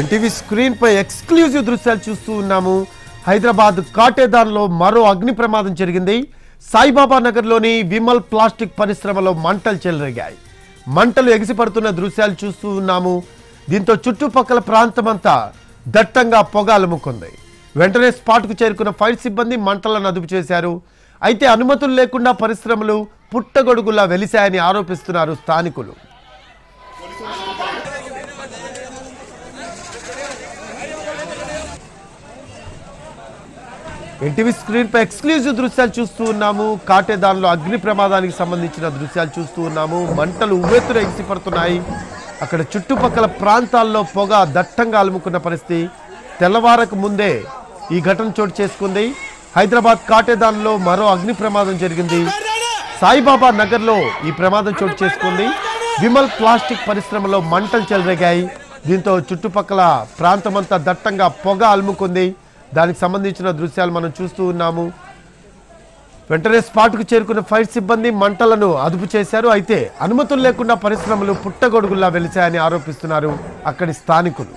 NTV screen పై exclusive దృశ్యాలు చూస్తూ ఉన్నాము. హైదరాబాద్ కాటేదాన్లో మరో అగ్ని ప్రమాదం జరిగింది. సాయిబాబా నగర్లోని విమల్ ప్లాస్టిక్ పరిశ్రమలో మంటలు చెలరేగాయి. మంటలు ఎగిసిపడుతున్న దృశ్యాలు చూస్తూ ఉన్నాము. దీంతో చుట్టుపక్కల ప్రాంతమంతా దట్టంగా పొగ అలుముకుంది. వెంటనే స్పాట్కు చేరుకున్న ఫైర్ సిబ్బంది మంటలను అదుపు చేశారు. అయితే అనుమతులు లేకుండా పరిశ్రమలు పుట్టగొడుగులా వెలిశాయని ఆరోపిస్తున్నారు స్థానికులు. ఎన్టీవీ స్క్రీన్ పై ఎక్స్క్లూజివ్ దృశ్యాలు చూస్తూ ఉన్నాము. కాటేదాన్లో అగ్ని ప్రమాదానికి సంబంధించిన దృశ్యాలు చూస్తూ ఉన్నాము. మంటలు ఉవ్వెత్తున ఎగిసిపడుతున్నాయి. అక్కడ చుట్టుపక్కల ప్రాంతాల్లో పొగ దట్టంగా అలుముకున్న పరిస్థితి. తెల్లవారకు ముందే ఈ ఘటన చోటు చేసుకుంది. హైదరాబాద్ కాటేదాన్లో మరో అగ్ని ప్రమాదం జరిగింది. సాయిబాబా నగర్లో ఈ ప్రమాదం చోటు చేసుకుంది. విమల్ ప్లాస్టిక్ పరిశ్రమలో మంటలు చెలరేగాయి. దీంతో చుట్టుపక్కల ప్రాంతమంతా దట్టంగా పొగ అలుముకుంది. దానికి సంబంధించిన దృశ్యాలు మనం చూస్తూ ఉన్నాము. వెంటనే స్పాట్కు చేరుకున్న ఫైర్ సిబ్బంది మంటలను అదుపు చేశారు. అయితే అనుమతులు లేకుండా పరిశ్రమలు పుట్టగొడుగుల్లా వెలిచాయని ఆరోపిస్తున్నారు అక్కడి స్థానికులు.